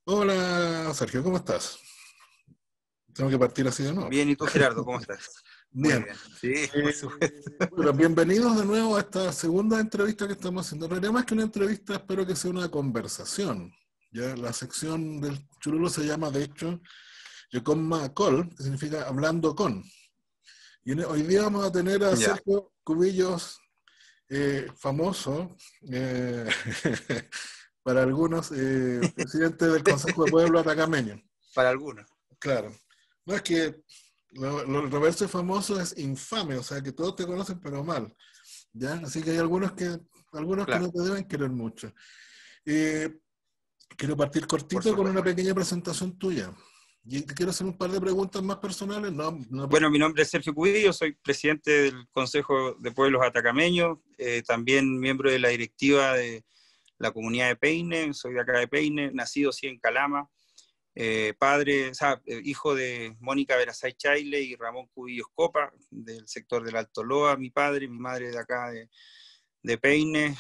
Hola Sergio, ¿cómo estás? Tengo que partir así de nuevo. Bien, ¿y tú, Gerardo? ¿Cómo estás? Muy Bien. bien. Sí, por supuesto. Bueno, bienvenidos de nuevo a esta segunda entrevista que estamos haciendo. En realidad, más que una entrevista, espero que sea una conversación. Ya la sección del Churulo se llama, de hecho, Yoconma Call, que significa hablando con. Hoy día vamos a tener a Ya, Sergio Cubillos, famoso, eh, para algunos, presidente del Consejo de Pueblo Atacameño. para algunos. Claro. No es que lo reverso de famoso es infame, o sea que todos te conocen pero mal, ¿ya? Así que hay algunos que no Claro, te deben querer mucho. Eh, Quiero partir por cortito con una supuesto. pequeña presentación tuya. Y te quiero hacer un par de preguntas más personales. No, no, Bueno, mi nombre es Sergio Cubillo, soy presidente del Consejo de Pueblos Atacameños, también miembro de la directiva de la comunidad de Peine, soy de acá de Peine, nacido sí en Calama, padre, o sea, hijo de Mónica Verasay Chaile y Ramón Cubillos Copa, del sector del Alto Loa, mi padre, mi madre de acá de Peine,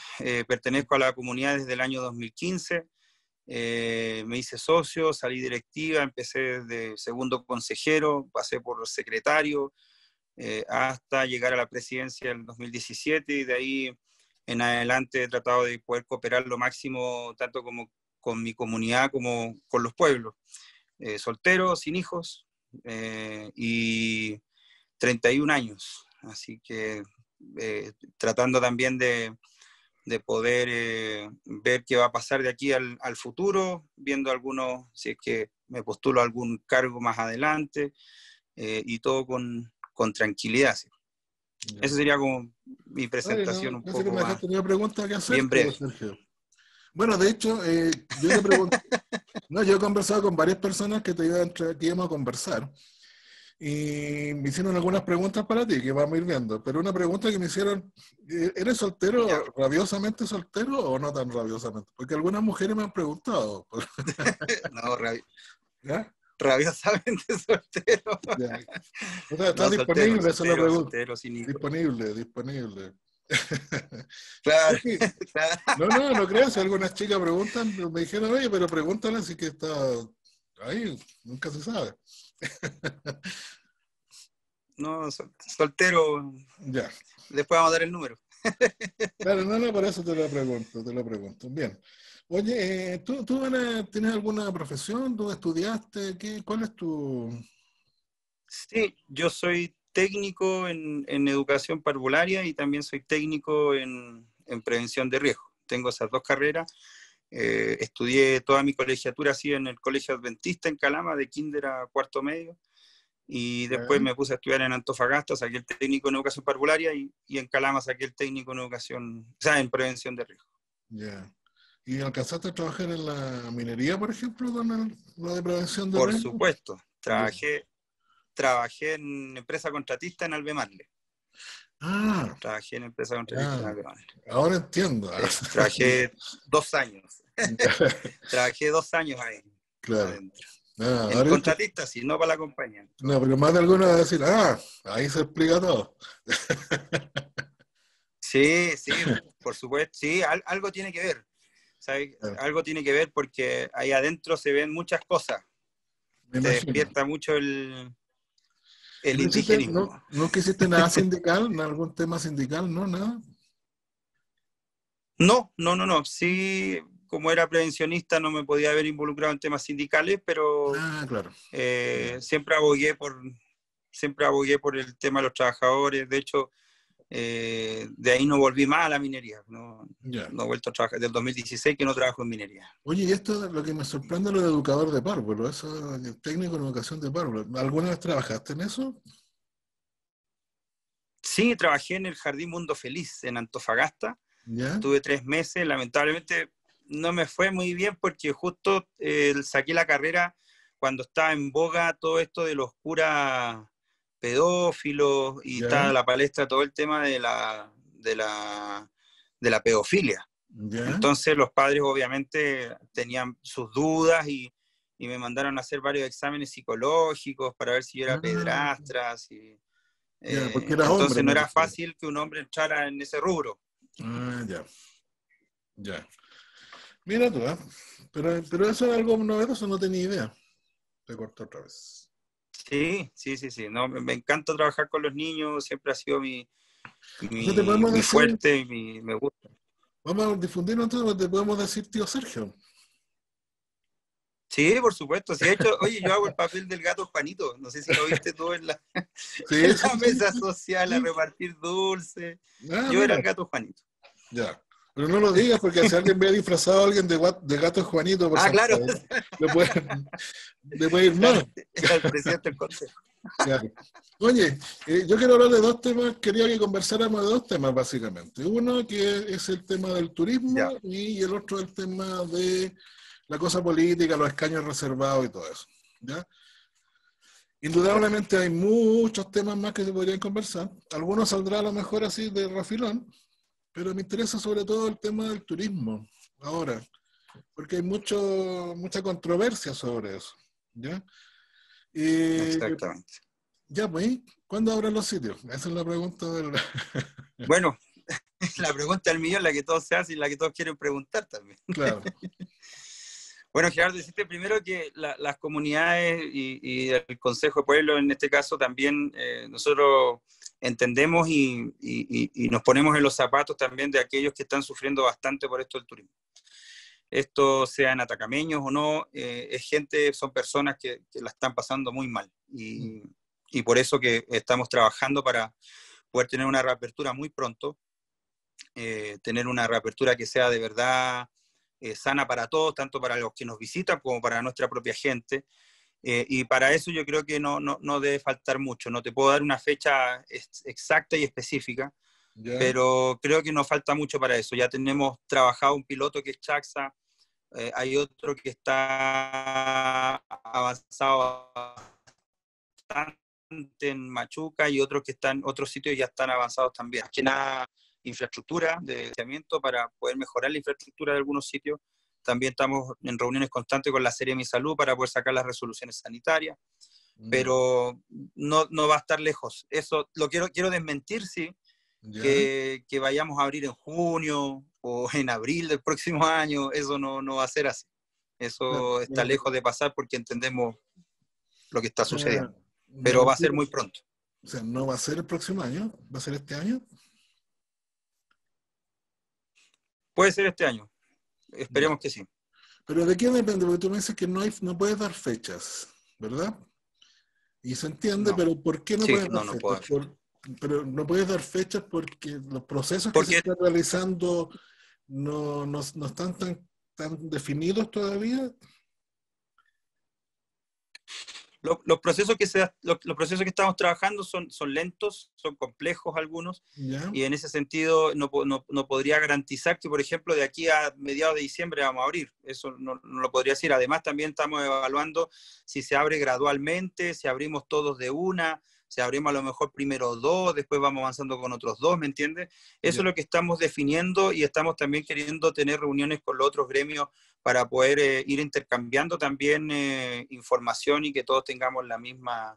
pertenezco a la comunidad desde el año 2015. Me hice socio, salí directiva, empecé de segundo consejero, pasé por secretario, hasta llegar a la presidencia en 2017 y de ahí en adelante he tratado de poder cooperar lo máximo tanto como con mi comunidad como con los pueblos. Soltero, sin hijos y 31 años, así que tratando también de poder ver qué va a pasar de aquí al futuro, viendo algunos, si es que me postulo a algún cargo más adelante, y todo con tranquilidad. ¿Sí? ya. Esa sería como mi Ay, no, presentación un parece que poco me más, dejaste una pregunta que bien hacerte, breve. Sergio. Bueno, de hecho, yo le pregunto, no, yo he conversado con varias personas que íbamos a conversar. Y me hicieron algunas preguntas para ti, que vamos a ir viendo. Pero una pregunta que me hicieron, ¿eres Ya. soltero, rabiosamente soltero o no tan rabiosamente? Porque algunas mujeres me han preguntado. No, ¿Ya? rabiosamente soltero. Ya. O sea, ¿estás No, soltero, disponible? Esa es la soltero, pregunta. soltero, sin hijos. Disponible, disponible. Claro, Es que- claro. no creas. Si algunas chicas preguntan, me dijeron, oye, pero pregúntale si que está ahí, nunca se sabe. No, soltero. Ya. Después vamos a dar el número. Claro, no, por eso te lo pregunto. Bien. Oye, ¿tú tienes alguna profesión? ¿Tú estudiaste? ¿Cuál es tu...? Sí, yo soy técnico en educación parvularia y también soy técnico en prevención de riesgo. Tengo esas dos carreras. Estudié toda mi colegiatura así en el Colegio Adventista en Calama, de kinder a cuarto medio, y después Ya, me puse a estudiar en Antofagasta, saqué el técnico en educación parvularia y en Calama saqué el técnico en educación, o sea, en prevención de riesgo. ya. ¿Y alcanzaste a trabajar en la minería, por ejemplo, con lo de prevención de Por riesgo? supuesto, Ya. trabajé en empresa contratista en Albemarle. Ah, Trabajé en empresa contratista en ah, Albemarle. ahora entiendo. Sí, trabajé 2 años. Ya, Trabajé 2 años ahí claro. adentro. Ah, En ahora contratista, sí, no para la compañía. no, pero más de alguno va a decir, ahí se explica todo. Sí, sí, por supuesto. Sí, algo tiene que ver. ¿Sabes? Claro, Algo tiene que ver porque ahí adentro se ven muchas cosas. me Te imagino. despierta mucho ¿Y el no, indigenismo. nunca hiciste nada sindical? ¿Algún tema sindical? No, nada. No, no, no, no. Sí, como era prevencionista no me podía haber involucrado en temas sindicales, pero Ah, claro. Ya, siempre abogué por el tema de los trabajadores. De hecho, de ahí no volví más a la minería. No, ya. no he vuelto a trabajar. Del 2016 que no trabajo en minería. Oye, y esto es lo que me sorprende lo de educador de párvulo, eso, técnico en educación de párvulo. ¿Alguna vez trabajaste en eso? Sí, trabajé en el Jardín Mundo Feliz en Antofagasta. ¿Ya? Estuve 3 meses. Lamentablemente no me fue muy bien porque justo saqué la carrera cuando estaba en boga todo esto de los curas pedófilos y ¿Ya? estaba la palestra todo el tema de la pedofilia. ¿Ya? Entonces los padres obviamente tenían sus dudas y me mandaron a hacer varios exámenes psicológicos para ver si yo era Ah, pedrastra. ya, porque eras hombre, Entonces no me era refiero. fácil que un hombre entrara en ese rubro. Ah, ya, ya. Mira tú, ¿eh? Pero eso es algo novedoso, no tenía idea. Te corto otra vez. Sí, sí, sí, sí. No, me encanta trabajar con los niños, siempre ha sido O sea, te podemos mi decir, fuerte y me gusta. vamos a difundirlo entonces, te podemos decir tío Sergio. Sí, por supuesto. Sí, de hecho, oye, yo hago el papel del gato Juanito. No sé si lo viste tú en Sí, en sí, la sí, mesa sí, social a sí. repartir dulces. Ah, Yo era mira, el gato Juanito. ya. Pero no lo digas porque si alguien ve disfrazado a alguien de gato Juanito por Ah, San claro, Pedro, le puede, le puede ir claro, mal. era el presidente del consejo. Claro. Oye, yo quiero hablar de dos temas, quería que conversáramos de dos temas básicamente. Uno que es el tema del turismo Ya, y el otro el tema de la cosa política, los escaños reservados y todo eso. ¿Ya? ya. Indudablemente hay muchos temas más que se podrían conversar. Algunos saldrá a lo mejor así de refilón, pero me interesa sobre todo el tema del turismo ahora, porque hay mucha controversia sobre eso. ¿Ya? Y Exactamente. ya, pues, ¿cuándo abren los sitios? Esa es la pregunta del... Bueno, la pregunta del millón, la que todos se hacen y la que todos quieren preguntar también. Claro. Bueno, Gerardo, deciste primero que las comunidades y el Consejo de Pueblo, en este caso, también nosotros entendemos y nos ponemos en los zapatos también de aquellos que están sufriendo bastante por esto del turismo. Esto sean atacameños o no, es gente, son personas que la están pasando muy mal. Y por eso que estamos trabajando para poder tener una reapertura muy pronto, tener una reapertura que sea de verdad sana para todos, tanto para los que nos visitan como para nuestra propia gente. Y para eso yo creo que no debe faltar mucho. No te puedo dar una fecha exacta y específica, ¿Ya? pero creo que nos falta mucho para eso. Ya tenemos trabajado un piloto que es Chaxa, hay otro que está avanzado bastante en Machuca y otros sitios ya están avanzados también. Que nada, infraestructura de financiamiento para poder mejorar la infraestructura de algunos sitios. También estamos en reuniones constantes con la Seremi Salud para poder sacar las resoluciones sanitarias, Mm, pero no va a estar lejos. Eso lo quiero desmentir, sí, ¿ya? que vayamos a abrir en junio o en abril del próximo año, eso no va a ser así. Claro, Eso está lejos de pasar porque entendemos lo que está o sea, sucediendo, me pero va a ser refiero, muy pronto. o sea, no va a ser el próximo año, va a ser este año. Puede ser este año, Ya. esperemos que sí. Pero ¿de qué depende? Porque tú me dices que no puedes dar fechas, ¿verdad? Y se entiende, No, pero ¿por qué no sí, puedes dar no puedo fechas? dar fecha. Pero no puedes dar fechas porque los procesos que se Porque están realizando no están tan definidos todavía. los procesos que estamos trabajando son lentos, son complejos algunos, ¿Ya? y en ese sentido no podría garantizar que, por ejemplo, de aquí a mediados de diciembre vamos a abrir. Eso no lo podría decir. Además, también estamos evaluando si se abre gradualmente, si abrimos todos de una, si abrimos a lo mejor primero dos, después vamos avanzando con otros dos, ¿me entiendes? Eso Ya. es lo que estamos definiendo y estamos también queriendo tener reuniones con los otros gremios para poder ir intercambiando también información y que todos tengamos o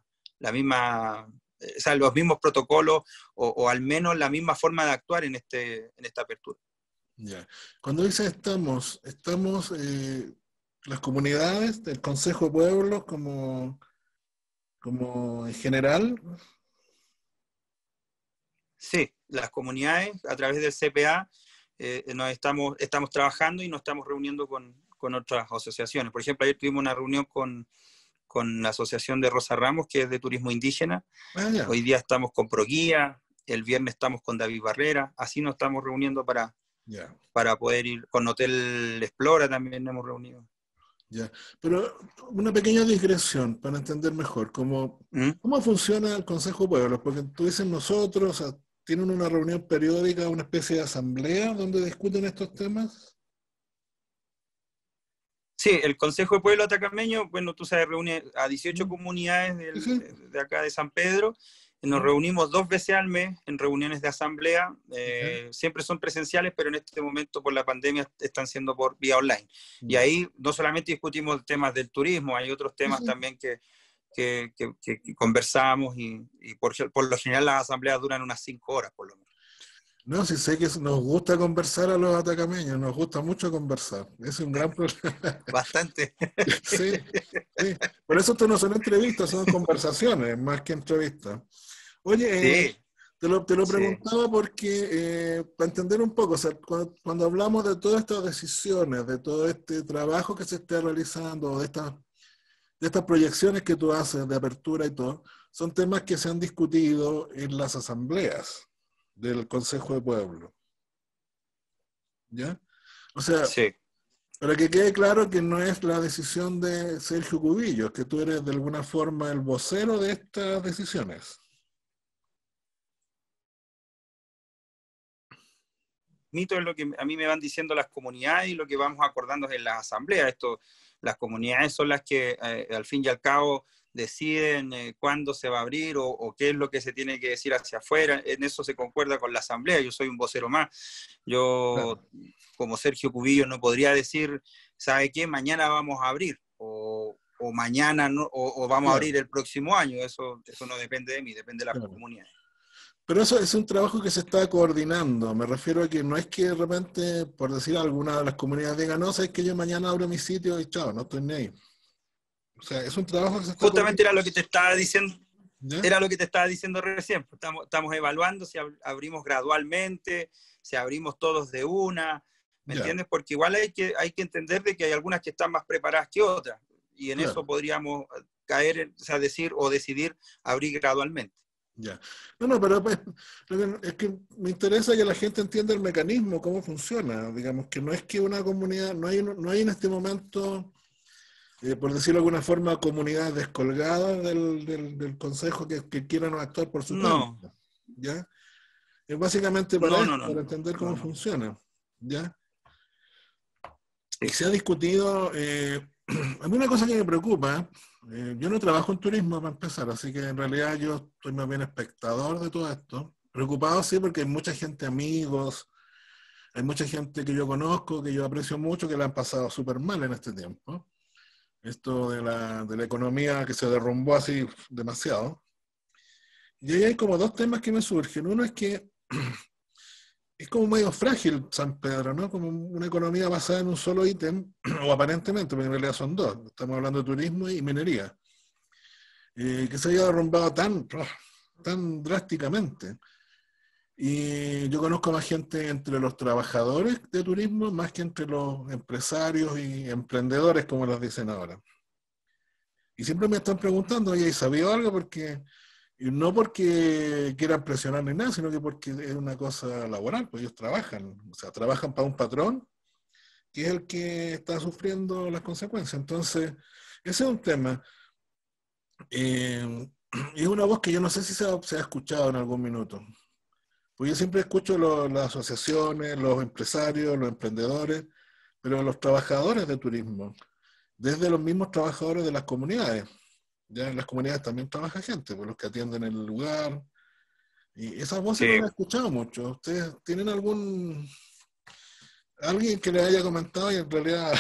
sea, los mismos protocolos o al menos la misma forma de actuar en esta apertura. Ya. Cuando dice estamos las comunidades, el Consejo de Pueblos como en general. Sí, las comunidades a través del CPA estamos trabajando y nos estamos reuniendo con otras asociaciones. Por ejemplo, ayer tuvimos una reunión con la Asociación de Rosa Ramos, que es de turismo indígena. Ah, ya, Hoy día estamos con Proguía, el viernes estamos con David Barrera, así nos estamos reuniendo ya, para poder ir con Hotel Explora también nos hemos reunido. ya. Pero una pequeña digresión para entender mejor ¿Mm? cómo funciona el Consejo de Pueblos, porque tú dices nosotros, o sea, tienen una reunión periódica, una especie de asamblea donde discuten estos temas. Sí, el Consejo de Pueblo Atacameño, bueno, tú sabes, reúne a 18 Mm, comunidades sí, sí. de acá de San Pedro. Nos Mm, reunimos 2 veces al mes en reuniones de asamblea. ya, Siempre son presenciales, pero en este momento por la pandemia están siendo por vía online. Y ya. ahí no solamente discutimos temas del turismo, hay otros Sí, temas sí. también que conversamos y por lo general las asambleas duran unas 5 horas por lo menos. No, sí sé que nos gusta conversar a los atacameños, nos gusta mucho conversar. Es un gran problema. Bastante. Sí, sí. Por eso esto no son entrevistas, son conversaciones, más que entrevistas. Oye, Sí, te lo sí, preguntaba porque, para entender un poco, o sea, cuando hablamos de todas estas decisiones, de todo este trabajo que se está realizando, de estas proyecciones que tú haces de apertura y todo, son temas que se han discutido en las asambleas del Consejo de Pueblo, ¿ya? O sea, sí. para que quede claro que no es la decisión de Sergio Cubillos, que tú eres de alguna forma el vocero de estas decisiones. Mito es lo que a mí me van diciendo las comunidades y lo que vamos acordando en las asambleas. Las comunidades son las que al fin y al cabo deciden cuándo se va a abrir o qué es lo que se tiene que decir hacia afuera. En eso se concuerda con la asamblea. Yo soy un vocero más. Yo, Claro, como Sergio Cubillo, no podría decir, ¿sabe qué? Mañana vamos a abrir o mañana no, o vamos a abrir claro, el próximo año. Eso no depende de mí, depende de las claro. comunidades. Pero eso es un trabajo que se está coordinando. Me refiero a que no es que de repente, por decir alguna de las comunidades diga, no, sabes que yo mañana abro mi sitio y chao, no estoy ni ahí. O sea, es un trabajo que se está Justamente era coordinando. lo que te estaba diciendo. ¿Ya? Era lo que te estaba diciendo recién. Estamos evaluando si abrimos gradualmente, si abrimos todos de una, ¿me Ya, entiendes? Porque igual hay que entender de que hay algunas que están más preparadas que otras. Y en eso claro, podríamos caer, o sea, decir o decidir abrir gradualmente. ya. No, no, pero pues, es que me interesa que la gente entienda el mecanismo, cómo funciona. Digamos que no es que una comunidad, no hay en este momento, por decirlo de alguna forma, comunidades descolgadas del consejo que quieran actuar por su cuenta. No, ¿Ya? Es básicamente para no, esto, no, no, para no, entender no, cómo no. funciona. ¿Ya? Y Sí. se ha discutido, a mí una cosa que me preocupa, yo no trabajo en turismo para empezar, así que en realidad yo estoy más bien espectador de todo esto. Preocupado sí porque hay mucha gente, amigos, hay mucha gente que yo conozco, que yo aprecio mucho, que la han pasado súper mal en este tiempo. Esto de la economía que se derrumbó así demasiado. Y ahí hay como dos temas que me surgen. Uno es que es como medio frágil San Pedro, ¿no? Como una economía basada en un solo ítem, o aparentemente, porque en realidad son dos. Estamos hablando de turismo y minería. Que se haya derrumbado tan drásticamente. Y yo conozco más gente entre los trabajadores de turismo, más que entre los empresarios y emprendedores, como los dicen ahora. Y siempre me están preguntando, oye, ¿y sabía algo? Y no porque quieran presionar ni nada, sino que porque es una cosa laboral, pues ellos trabajan, o sea, trabajan para un patrón que es el que está sufriendo las consecuencias. Entonces, ese es un tema. Y es una voz que yo no sé si se ha escuchado en algún minuto. Pues yo siempre escucho las asociaciones, los empresarios, los emprendedores, pero los trabajadores de turismo, desde los mismos trabajadores de las comunidades. Ya en las comunidades también trabaja gente, pues los que atienden el lugar. Y esas voces no Sí. las he escuchado mucho. ¿Ustedes tienen alguien que les haya comentado y en realidad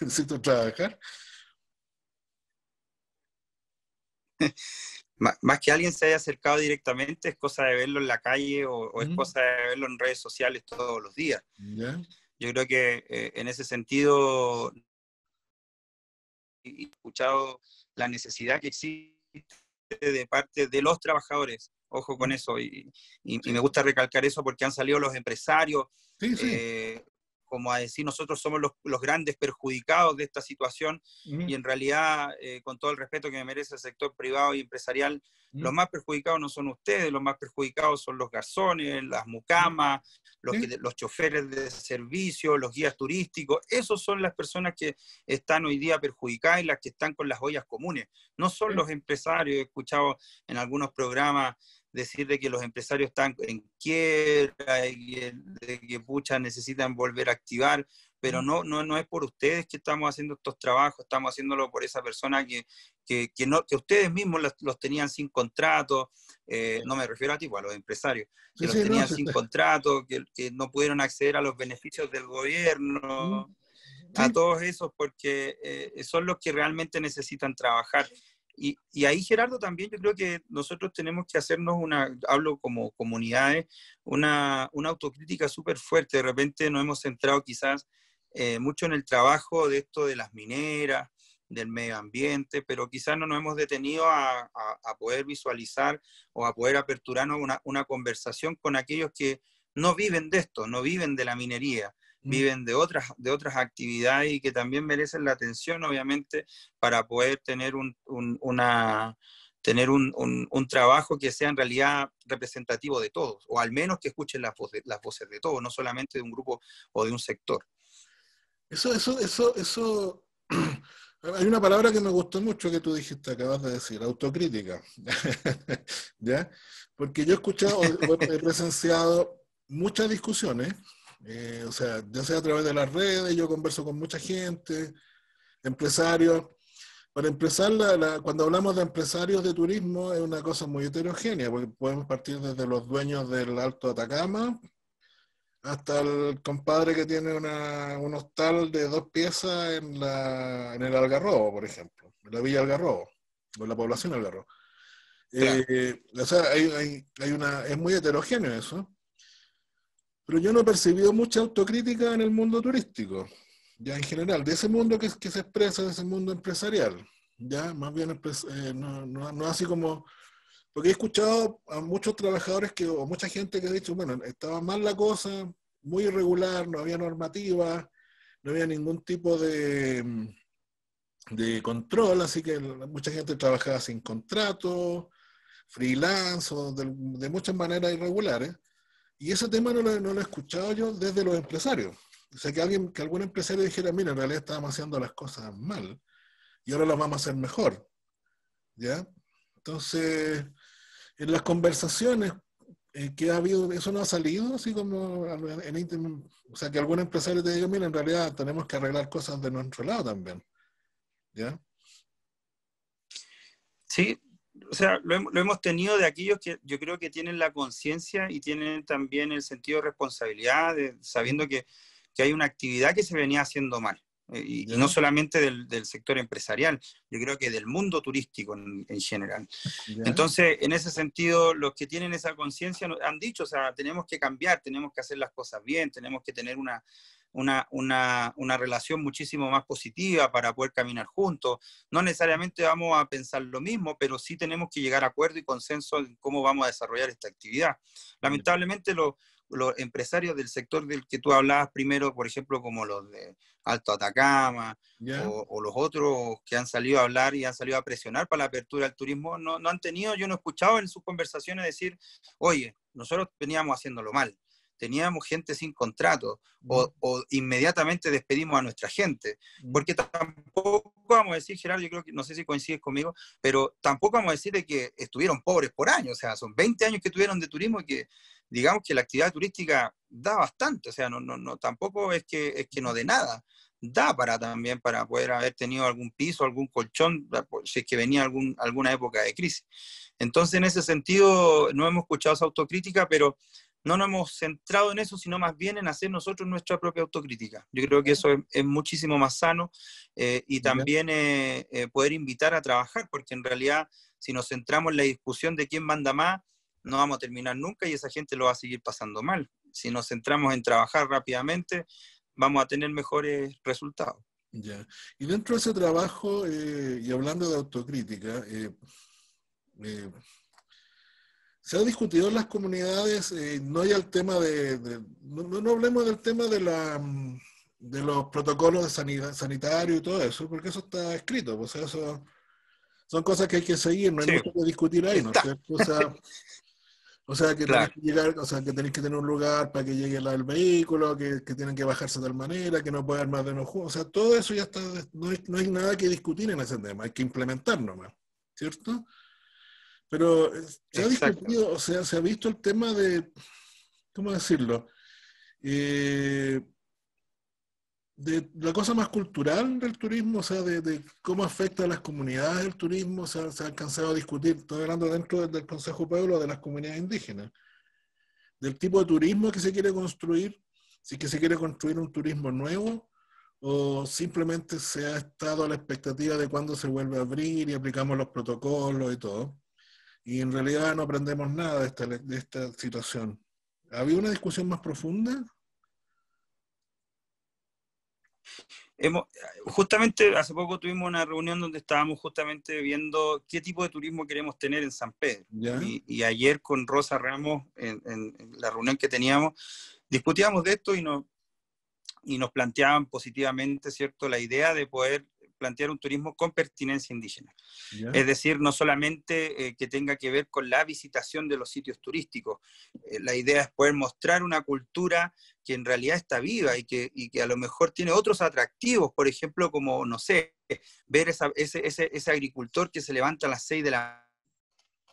necesito trabajar? Más que alguien se haya acercado directamente, es cosa de verlo en la calle o es ¿Mm? cosa de verlo en redes sociales todos los días. ¿Ya? Yo creo que en ese sentido he escuchado la necesidad que existe de parte de los trabajadores. Ojo con ¿Mm? eso, y me Sí, gusta recalcar eso porque han salido los empresarios, sí, sí. eh, como a decir, nosotros somos los grandes perjudicados de esta situación, ¿Mm? y en realidad, con todo el respeto que me merece el sector privado y empresarial, los ¿Mm? más perjudicados no son ustedes, los más perjudicados son los garzones, las ¿Mm? mucamas, ¿Sí? los choferes de servicio, los guías turísticos. Esos son las personas que están hoy día perjudicadas y las que están con las ollas comunes. No son ¿Sí? los empresarios. He escuchado en algunos programas decir de que los empresarios están en quiebra y de que pucha necesitan volver a activar, pero ¿Mm? no es por ustedes que estamos haciendo estos trabajos, estamos haciéndolo por esa persona que ustedes mismos los tenían sin contrato, no me refiero a ti, a los empresarios, que Sí, los sí, no, tenían sí, sin sí. contrato, que no pudieron acceder a los beneficios del ¿Mm? gobierno, a Sí, todos esos, porque son los que realmente necesitan trabajar. Y ahí, Gerardo, también yo creo que nosotros tenemos que hacernos hablo como comunidades, una autocrítica súper fuerte. De repente nos hemos centrado quizás mucho en el trabajo de esto de las mineras, del medio ambiente, pero quizás no nos hemos detenido a poder visualizar o a poder aperturarnos una conversación con aquellos que no viven de esto, no viven de la minería, viven de otras actividades y que también merecen la atención, obviamente, para poder tener un trabajo que sea en realidad representativo de todos, o al menos que escuchen las voces de todos, no solamente de un grupo o de un sector. Eso. Hay una palabra que me gustó mucho que tú dijiste, acabas de decir, autocrítica. ¿Ya? Porque yo he escuchado, he presenciado muchas discusiones, o sea, ya sea a través de las redes, yo converso con mucha gente, empresarios. Para empezar, cuando hablamos de empresarios de turismo es una cosa muy heterogénea, porque podemos partir desde los dueños del Alto Atacama hasta el compadre que tiene un hostal de 2 piezas en el Algarrobo, por ejemplo, en la Villa Algarrobo, o en la población Algarrobo. Claro. O sea, es muy heterogéneo eso, pero yo no he percibido mucha autocrítica en el mundo turístico, ya en general, de ese mundo que se expresa, de ese mundo empresarial, ya más bien no así como. Porque he escuchado a muchos trabajadores o mucha gente que ha dicho, bueno, estaba mal la cosa, muy irregular, no había normativa, no había ningún tipo de control, así que mucha gente trabajaba sin contrato, freelance o de muchas maneras irregulares. Y ese tema no lo he escuchado yo desde los empresarios. O sea, que algún empresario dijera, mira, en realidad estábamos haciendo las cosas mal y ahora las vamos a hacer mejor. ¿Ya? Entonces, en las conversaciones que ha habido, eso no ha salido, así como o sea, que algún empresario te diga, mira, en realidad tenemos que arreglar cosas de nuestro lado también. ¿Ya? Sí, o sea, lo hemos tenido de aquellos que yo creo que tienen la conciencia y tienen también el sentido de responsabilidad, sabiendo que hay una actividad que se venía haciendo mal. Y no solamente del sector empresarial, yo creo que del mundo turístico en general. ¿Ya? Entonces, en ese sentido, los que tienen esa conciencia han dicho, o sea, tenemos que cambiar, tenemos que hacer las cosas bien, tenemos que tener una relación muchísimo más positiva para poder caminar juntos. No necesariamente vamos a pensar lo mismo, pero sí tenemos que llegar a acuerdo y consenso en cómo vamos a desarrollar esta actividad. Lamentablemente, los empresarios del sector del que tú hablabas primero, por ejemplo, como los de Alto Atacama, o los otros que han salido a hablar y han salido a presionar para la apertura del turismo, no han tenido, yo no he escuchado en sus conversaciones decir, oye, nosotros veníamos haciéndolo mal, teníamos gente sin contrato, o inmediatamente despedimos a nuestra gente, porque tampoco vamos a decir, Gerardo, yo creo que, no sé si coincides conmigo, pero tampoco vamos a decir de que estuvieron pobres por años, o sea, son 20 años que tuvieron de turismo y que digamos que la actividad turística da bastante, o sea, tampoco es que no dé nada, da también para poder haber tenido algún piso, algún colchón, si es que venía alguna época de crisis. Entonces, en ese sentido, no hemos escuchado esa autocrítica, pero no nos hemos centrado en eso, sino más bien en hacer nosotros nuestra propia autocrítica. Yo creo que eso es muchísimo más sano y también poder invitar a trabajar, porque en realidad, si nos centramos en la discusión de quién manda más, no vamos a terminar nunca y esa gente lo va a seguir pasando mal. Si nos centramos en trabajar rápidamente, vamos a tener mejores resultados. Ya. Y dentro de ese trabajo, y hablando de autocrítica, se ha discutido en las comunidades, no hay el tema no hablemos del tema de los protocolos de sanitario y todo eso, porque eso está escrito, pues eso son cosas que hay que seguir, no hay mucho que discutir ahí, ¿no es cierto? O sea, que claro. tenés que llegar, o sea, que tenés que tener un lugar para que llegue el vehículo, que tienen que bajarse de tal manera, que no puede haber más de uno juntos. O sea, todo eso ya está, no hay nada que discutir en ese tema, hay que implementar nomás, ¿cierto? Pero se ha discutido, o sea, se ha visto el tema de, ¿cómo decirlo? De la cosa más cultural del turismo, o sea, de cómo afecta a las comunidades el turismo, se ha alcanzado a discutir, estoy hablando dentro del Consejo Pueblo de las comunidades indígenas, del tipo de turismo que se quiere construir, si que se quiere construir un turismo nuevo o simplemente se ha estado a la expectativa de cuándo se vuelve a abrir y aplicamos los protocolos y todo. Y en realidad no aprendemos nada de esta situación. ¿Había una discusión más profunda? Justamente hace poco tuvimos una reunión donde estábamos justamente viendo qué tipo de turismo queremos tener en San Pedro. Y ayer con Rosa Ramos, en la reunión que teníamos, discutíamos de esto y nos planteaban positivamente, ¿cierto?, la idea de poder plantear un turismo con pertinencia indígena. Es decir, no solamente que tenga que ver con la visitación de los sitios turísticos. La idea es poder mostrar una cultura que en realidad está viva y que a lo mejor tiene otros atractivos, por ejemplo, como, no sé, ver ese agricultor que se levanta a las 6 de la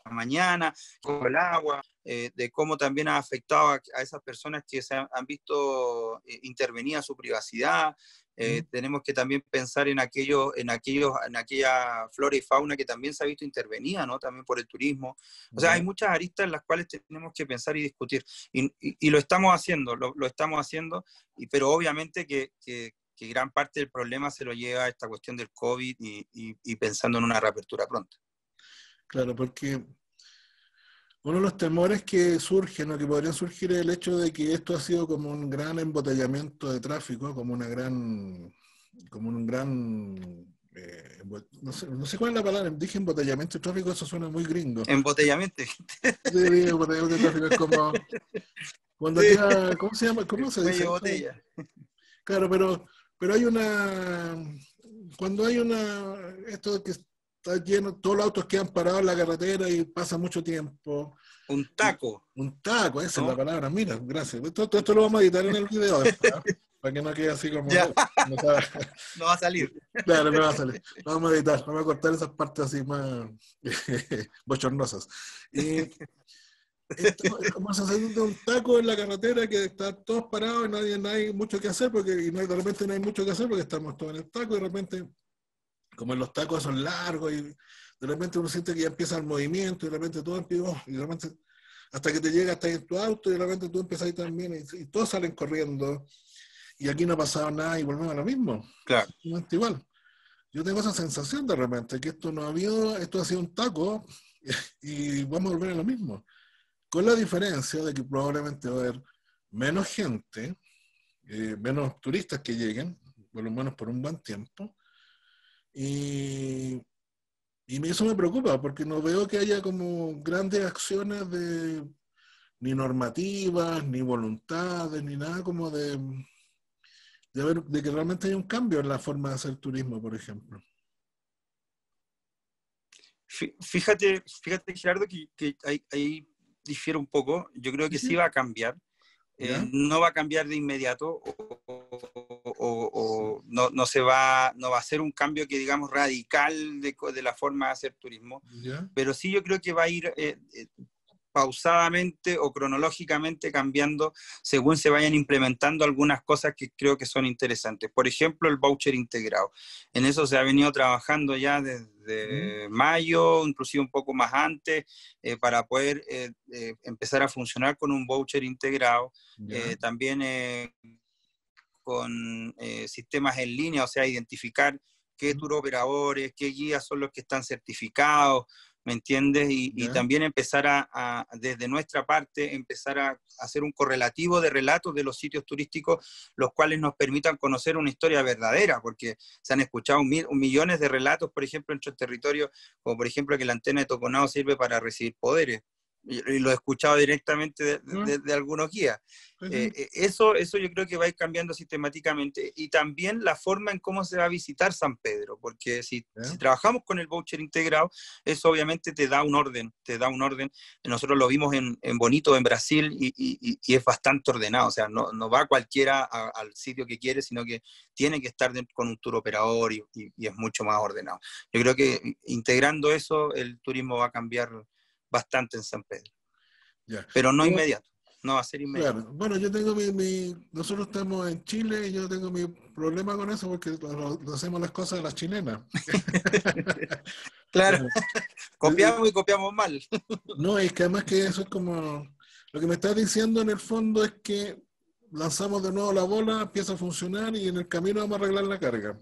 mañana, con el agua, de cómo también ha afectado a esas personas que se han visto intervenida su privacidad. Tenemos que también pensar en aquella flora y fauna que también se ha visto intervenida, ¿no?, también por el turismo. O sea, hay muchas aristas en las cuales tenemos que pensar y discutir. Y lo estamos haciendo, lo estamos haciendo, pero obviamente que gran parte del problema se lo lleva a esta cuestión del COVID y pensando en una reapertura pronta. Claro, porque uno de los temores que surgen o que podrían surgir es el hecho de que esto ha sido como un gran embotellamiento de tráfico, como un gran, no sé cuál es la palabra, dije embotellamiento de tráfico, eso suena muy gringo. Embotellamiento. Sí, embotellamiento de tráfico es como cuando queda, ¿cómo se llama? ¿Cómo se dice? Botella. Claro, pero hay cuando hay esto de que está lleno, todos los autos quedan parados en la carretera y pasa mucho tiempo. Un taco. Un taco, esa ¿no? es la palabra, mira, gracias. Esto lo vamos a editar en el video después, ¿eh? Para que no quede así como... No va a salir. Claro, no va a salir. Lo vamos a editar, vamos a cortar esas partes así más bochornosas. Y esto es como se hace un taco en la carretera que está todos parados y no hay mucho que hacer, de repente no hay mucho que hacer porque estamos todos en el taco y de repente, como en los tacos son largos y de repente uno siente que ya empieza el movimiento y de repente todo empieza, y de repente hasta que te llega hasta ahí en tu auto y de repente tú empiezas ahí también y todos salen corriendo y aquí no ha pasado nada y volvemos a lo mismo. Claro. Igual. Yo tengo esa sensación de repente que esto ha sido un taco y vamos a volver a lo mismo. Con la diferencia de que probablemente va a haber menos gente, menos turistas que lleguen, por lo menos por un buen tiempo, y eso me preocupa porque no veo que haya como grandes acciones ni normativas, ni voluntades, ni nada como de que realmente haya un cambio en la forma de hacer turismo, por ejemplo. Fíjate Gerardo, que ahí difiere un poco. Yo creo que sí va a cambiar. No va a cambiar de inmediato o no va a ser un cambio que digamos radical de la forma de hacer turismo. Pero sí yo creo que va a ir pausadamente o cronológicamente cambiando según se vayan implementando algunas cosas que creo que son interesantes. Por ejemplo, el voucher integrado. En eso se ha venido trabajando ya desde mayo, inclusive un poco más antes, para poder empezar a funcionar con un voucher integrado. También con sistemas en línea, o sea, identificar qué tour operadores, qué guías son los que están certificados, ¿me entiendes? Y también empezar desde nuestra parte, empezar a hacer un correlativo de relatos de los sitios turísticos, los cuales nos permitan conocer una historia verdadera, porque se han escuchado millones de relatos, por ejemplo, en nuestros territorios, como por ejemplo que la antena de Toconao sirve para recibir poderes. Y lo he escuchado directamente de algunos guías. Eso yo creo que va a ir cambiando sistemáticamente, y también la forma en cómo se va a visitar San Pedro, porque si trabajamos con el voucher integrado, eso obviamente te da un orden. Nosotros lo vimos en Bonito, en Brasil, y es bastante ordenado, o sea, no va cualquiera al sitio que quiere, sino que tiene que estar con un tour operador y es mucho más ordenado. Yo creo que integrando eso, el turismo va a cambiar bastante en San Pedro. Pero no inmediato, no va a ser inmediato. Claro. Bueno, yo tengo nosotros estamos en Chile y yo tengo mi problema con eso porque lo hacemos las cosas a las chilenas. Claro, copiamos y copiamos mal. No, es que además que eso es como, lo que me estás diciendo en el fondo es que lanzamos de nuevo la bola, empieza a funcionar y en el camino vamos a arreglar la carga.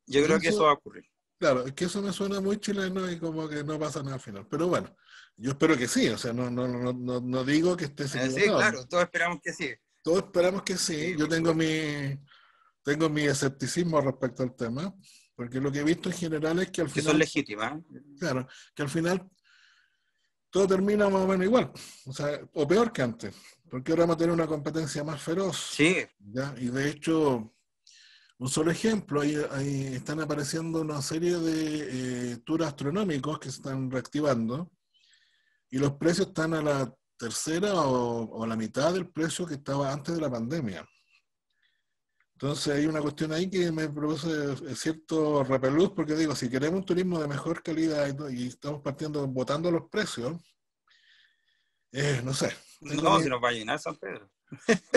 Yo creo que eso va a ocurrir. Claro, es que eso me suena muy chileno y como que no pasa nada al final. Pero bueno, yo espero que sí, o sea, no digo que estés equivocado. Sí, claro, todos esperamos que sí. Todos esperamos que sí. Sí, Yo tengo mi escepticismo respecto al tema, porque lo que he visto en general es que al que final... son legítimas. Claro, que al final todo termina más o menos igual, o sea, o peor que antes, porque ahora vamos a tener una competencia más feroz. Sí. ¿Ya? Y de hecho, un solo ejemplo, ahí están apareciendo una serie de tours astronómicos que se están reactivando y los precios están a la tercera o a la mitad del precio que estaba antes de la pandemia. Entonces hay una cuestión ahí que me produce cierto repelús, porque digo, si queremos un turismo de mejor calidad y estamos botando los precios, no sé. No, se nos va a llenar San Pedro.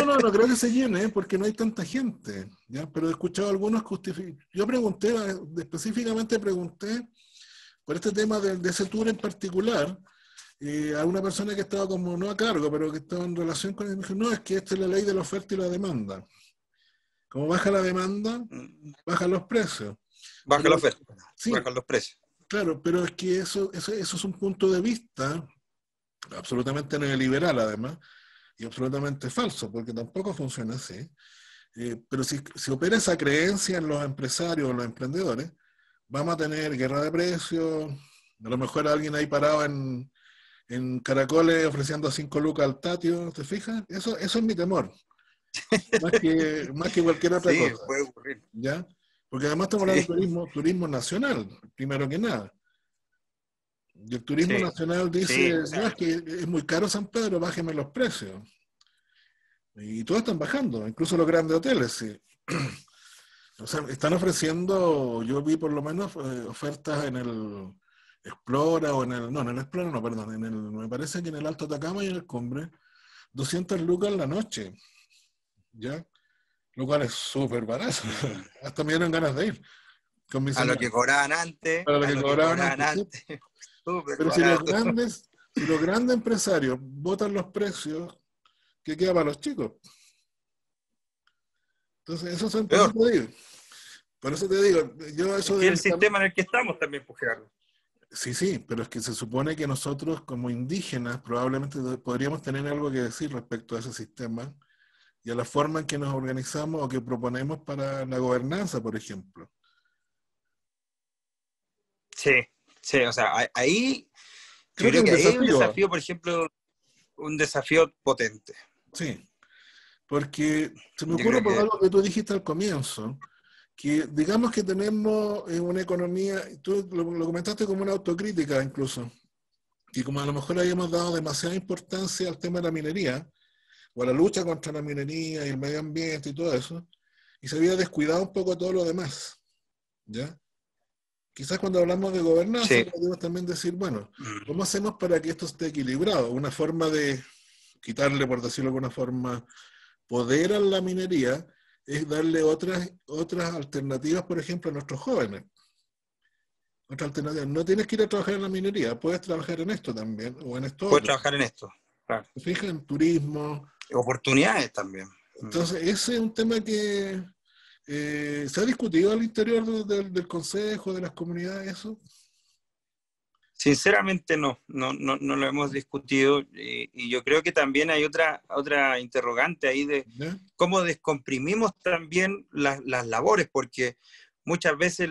No creo que se llene, porque no hay tanta gente, ¿ya? Pero he escuchado algunos justificaciones. Yo pregunté, específicamente pregunté por este tema de ese tour en particular, a una persona que estaba como no a cargo, pero que estaba en relación con él, y me dijo, no, es que esta es la ley de la oferta y la demanda. Como baja la demanda, bajan los precios. Baja la oferta, sí, bajan los precios. Claro, pero es que eso es un punto de vista absolutamente neoliberal, además, y absolutamente falso, porque tampoco funciona así. Pero si opera esa creencia en los empresarios o los emprendedores, vamos a tener guerra de precios, a lo mejor alguien ahí parado en Caracoles ofreciendo 5 lucas al tatio, ¿te fijas? Eso es mi temor. Más que cualquier otra sí, cosa. Puede ocurrir. ¿Ya? Porque además estamos hablando de turismo nacional, primero que nada. Y el turismo nacional dice, o sea, no, es que es muy caro San Pedro, bájeme los precios. Y todos están bajando, incluso los grandes hoteles, sí. O sea, están ofreciendo, yo vi por lo menos ofertas en el Explora o en el Explora no, perdón, me parece que en el Alto Atacama y en el Cumbre, 200 lucas la noche, ¿ya? Lo cual es súper barato. Hasta me dieron ganas de ir. Con mi a lo que cobraban antes, Para lo a que lo que cobraban cobraban antes. antes. Súper Pero barato. si los grandes empresarios botan los precios, ¿qué queda para los chicos? Entonces, eso son, Peor. por eso te digo, yo eso es que el sistema en el que estamos también, pues, Gerardo. Sí, pero es que se supone que nosotros como indígenas probablemente podríamos tener algo que decir respecto a ese sistema y a la forma en que nos organizamos o que proponemos para la gobernanza, por ejemplo. Sí, o sea, ahí Creo yo creo que que ahí hay un desafío. desafío, por ejemplo, un desafío potente. Sí, porque se me Yo ocurre creo por que algo que tú dijiste al comienzo, que digamos que tenemos una economía, tú lo comentaste como una autocrítica incluso, que como a lo mejor habíamos dado demasiada importancia al tema de la minería, o a la lucha contra la minería y el medio ambiente y todo eso, y se había descuidado un poco todo lo demás, ¿ya? Quizás cuando hablamos de gobernanza, podemos también decir, bueno, ¿cómo hacemos para que esto esté equilibrado? Una forma de quitarle, por decirlo de alguna forma, poder a la minería es darle otras alternativas, por ejemplo, a nuestros jóvenes. Otra alternativa. No tienes que ir a trabajar en la minería, puedes trabajar en esto también, o en esto puedes otro. trabajar en esto. Claro. ¿Te fijas? En turismo. Oportunidades también. Entonces, ese es un tema que se ha discutido al interior del consejo, de las comunidades, eso. Sinceramente no lo hemos discutido y yo creo que también hay otra interrogante ahí de ¿Ya? cómo descomprimimos también las labores, porque muchas veces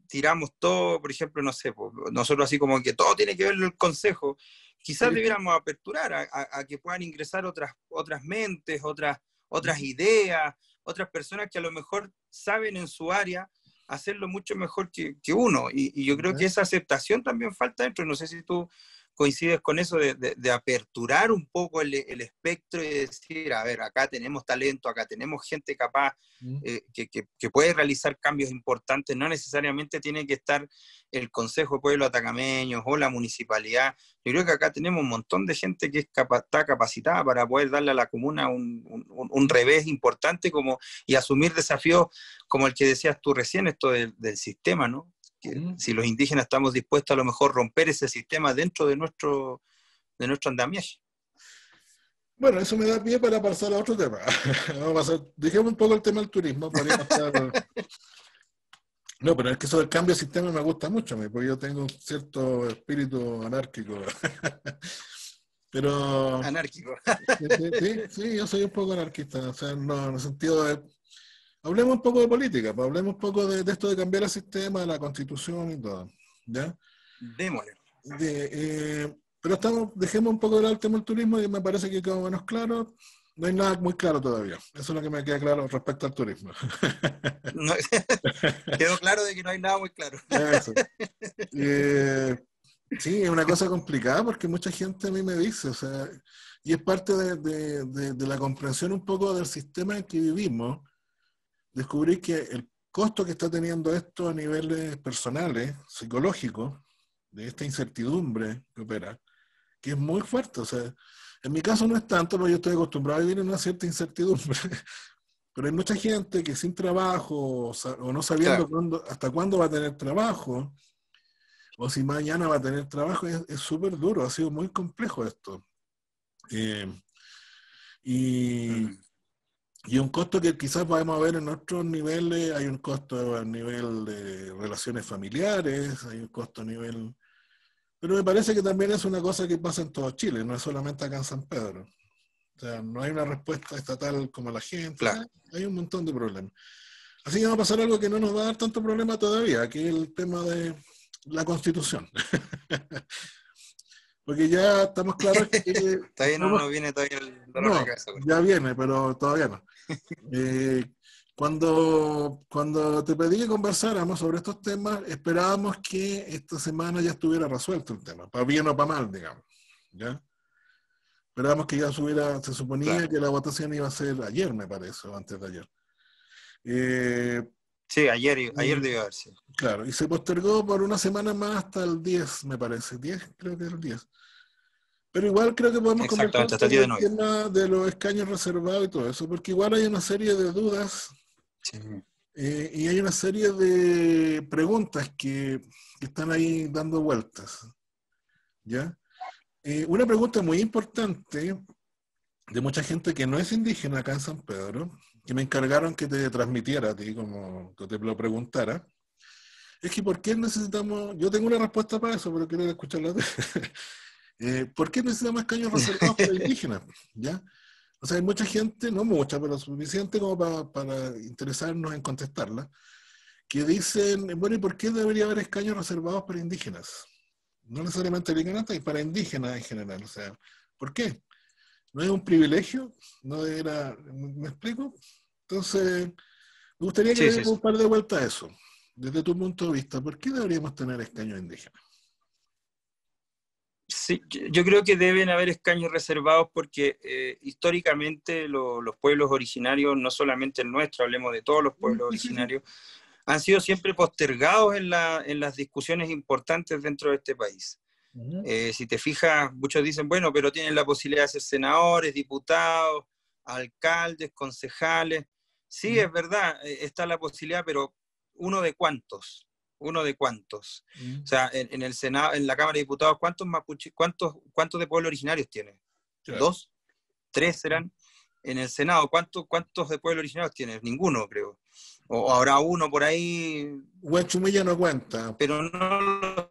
tiramos todo, por ejemplo, no sé, nosotros así como que todo tiene que ver el consejo, quizás debiéramos aperturar a que puedan ingresar otras mentes, otras ideas, otras personas que a lo mejor saben en su área hacerlo mucho mejor que uno. Y yo creo que esa aceptación también falta dentro. No sé si tú coincides con eso de aperturar un poco el espectro y decir, a ver, acá tenemos talento, acá tenemos gente capaz que puede realizar cambios importantes. No necesariamente tiene que estar el Consejo de Pueblos Atacameños o la municipalidad. Yo creo que acá tenemos un montón de gente que está capacitada para poder darle a la comuna un revés importante y asumir desafíos como el que decías tú recién, esto del sistema, ¿no? Que si los indígenas estamos dispuestos a lo mejor romper ese sistema dentro de nuestro andamiaje. Bueno, eso me da pie para pasar a otro tema. Vamos a pasar, dejemos un poco el tema del turismo, podríamos estar... No, pero es que eso del cambio de sistema me gusta mucho a mí, porque yo tengo un cierto espíritu anárquico. Pero Anárquico. sí, sí, sí, sí, yo soy un poco anarquista, o sea, no, en el sentido de... Hablemos un poco de política, pues, hablemos un poco de esto de cambiar el sistema, de la constitución y todo, ¿ya? Démosle. Pero dejemos un poco de lado el tema del turismo y me parece que quedó menos claro. No hay nada muy claro todavía. Eso es lo que me queda claro respecto al turismo. No, quedó claro de que no hay nada muy claro. Eso. Eh, sí, es una cosa complicada porque mucha gente a mí me dice, o sea, y es parte de la comprensión un poco del sistema en que vivimos, descubrir que el costo que está teniendo esto a niveles personales, psicológicos, de esta incertidumbre que opera, que es muy fuerte. O sea, en mi caso no es tanto, porque yo estoy acostumbrado a vivir en una cierta incertidumbre, pero hay mucha gente que sin trabajo o no sabiendo Claro. hasta cuándo va a tener trabajo, o si mañana va a tener trabajo, es súper duro, ha sido muy complejo esto. Eh, y, Mm. y un costo que quizás vamos a ver en otros niveles, hay un costo a nivel de relaciones familiares, hay un costo a nivel... Pero me parece que también es una cosa que pasa en todo Chile, no es solamente acá en San Pedro. O sea, no hay una respuesta estatal como la gente, Claro. hay un montón de problemas. Así que va a pasar algo que no nos va a dar tanto problema todavía, que es el tema de la constitución. Porque ya estamos claros que Todavía no vamos, nos viene todavía el dolor de no, cabeza. ya viene, pero todavía no. Eh, cuando te pedí que conversáramos sobre estos temas, esperábamos que esta semana ya estuviera resuelto el tema, para bien o para mal, digamos. ¿Ya? Esperábamos que ya se suponía Claro. que la votación iba a ser ayer, me parece, o antes de ayer. Eh, Sí, ayer y, debió haber sido. claro, y se postergó por una semana más hasta el 10, me parece. 10, creo que es el 10. Pero igual creo que podemos conversar Exactamente, hasta el día sobre de el noviembre. tema de los escaños reservados y todo eso, porque igual hay una serie de dudas Sí. y hay una serie de preguntas que están ahí dando vueltas. ¿Ya? Una pregunta muy importante de mucha gente que no es indígena acá en San Pedro, que me encargaron que te transmitiera a ti, como que te lo preguntara, es que ¿por qué necesitamos, yo tengo una respuesta para eso, pero quiero escucharla de ¿por qué necesitamos escaños reservados para indígenas? ¿Ya? O sea, hay mucha gente, no mucha, pero suficiente como para interesarnos en contestarla, que dicen, bueno, ¿y por qué debería haber escaños reservados para indígenas? No necesariamente y para indígenas en general. O sea, ¿por qué? ¿No es un privilegio? ¿No era, me explico? Entonces, me gustaría que le Sí, sí, diéramos sí. un par de vueltas a eso. Desde tu punto de vista, ¿por qué deberíamos tener escaños indígenas? Sí, yo creo que deben haber escaños reservados porque históricamente los pueblos originarios, no solamente el nuestro, hablemos de todos los pueblos Sí, sí, sí. originarios, han sido siempre postergados en las discusiones importantes dentro de este país. Ujú. Si te fijas, muchos dicen, bueno, pero tienen la posibilidad de ser senadores, diputados, alcaldes, concejales. Sí, Ujú. es verdad, está la posibilidad, pero ¿uno de cuántos? ¿Uno de cuántos? Ujú. O sea, en el Senado, en la Cámara de Diputados, ¿cuántos mapuches, cuántos de pueblos originarios tiene? Claro. ¿Dos? ¿Tres serán? En el Senado, ¿cuántos de pueblos originarios tiene? Ninguno, creo. O habrá uno por ahí, Huachumilla no cuenta. pero no los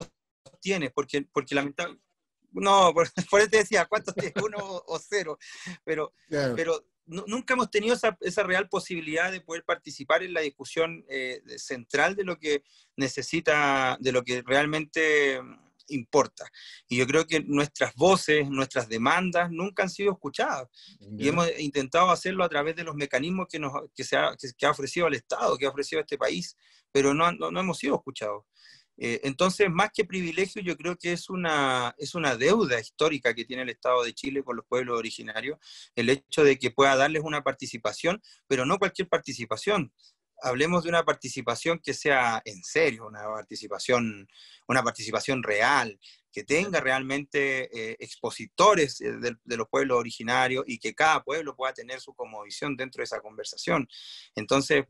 tienes, porque lamentablemente, no, por eso te decía, ¿cuántos tienes? Uno o cero, pero, Claro. pero nunca hemos tenido esa real posibilidad de poder participar en la discusión central de lo que necesita, de lo que realmente importa. Y yo creo que nuestras voces, nuestras demandas nunca han sido escuchadas. Y ¿Ya? hemos intentado hacerlo a través de los mecanismos que ha ofrecido el Estado, que ha ofrecido este país, pero no hemos sido escuchados. Entonces, más que privilegio, yo creo que es una deuda histórica que tiene el Estado de Chile con los pueblos originarios, el hecho de que pueda darles una participación, pero no cualquier participación. Hablemos de una participación que sea en serio, una participación real, que tenga realmente expositores de los pueblos originarios y que cada pueblo pueda tener su cosmovisión dentro de esa conversación. Entonces,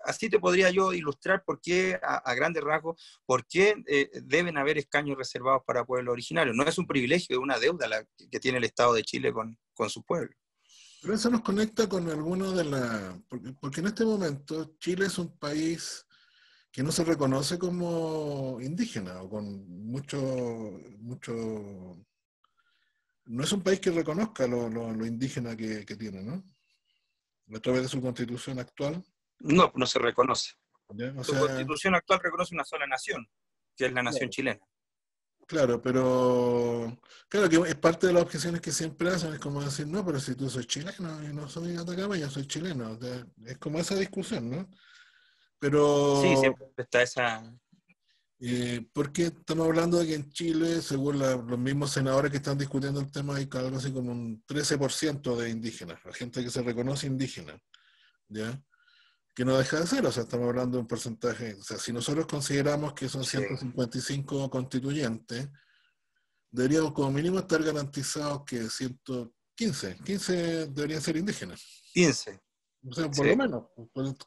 así te podría yo ilustrar por qué, a grandes rasgos, por qué deben haber escaños reservados para pueblos originarios. No es un privilegio, es una deuda que tiene el Estado de Chile con su pueblo. Pero eso nos conecta con alguno de la... Porque en este momento Chile es un país que no se reconoce como indígena, o con mucho... No es un país que reconozca lo indígena que tiene, ¿no? A través de su constitución actual. No, no se reconoce. ¿Ya? O Su sea, constitución actual reconoce una sola nación, que es la nación claro, chilena. claro, pero claro que es parte de las objeciones que siempre hacen, es como decir, no, pero si tú soy chileno y no soy Atacama, yo soy chileno. O sea, es como esa discusión, ¿no? Sí, Pero siempre está esa... porque estamos hablando de que en Chile, según los mismos senadores que están discutiendo el tema, hay algo así como un 13% de indígenas, la gente que se reconoce indígena, ¿ya? Que no deja de ser, o sea, estamos hablando de un porcentaje, o sea, si nosotros consideramos que son Sí, 155 constituyentes, deberíamos como mínimo estar garantizados que 115 deberían ser indígenas, 15. o sea, por lo Sí, menos,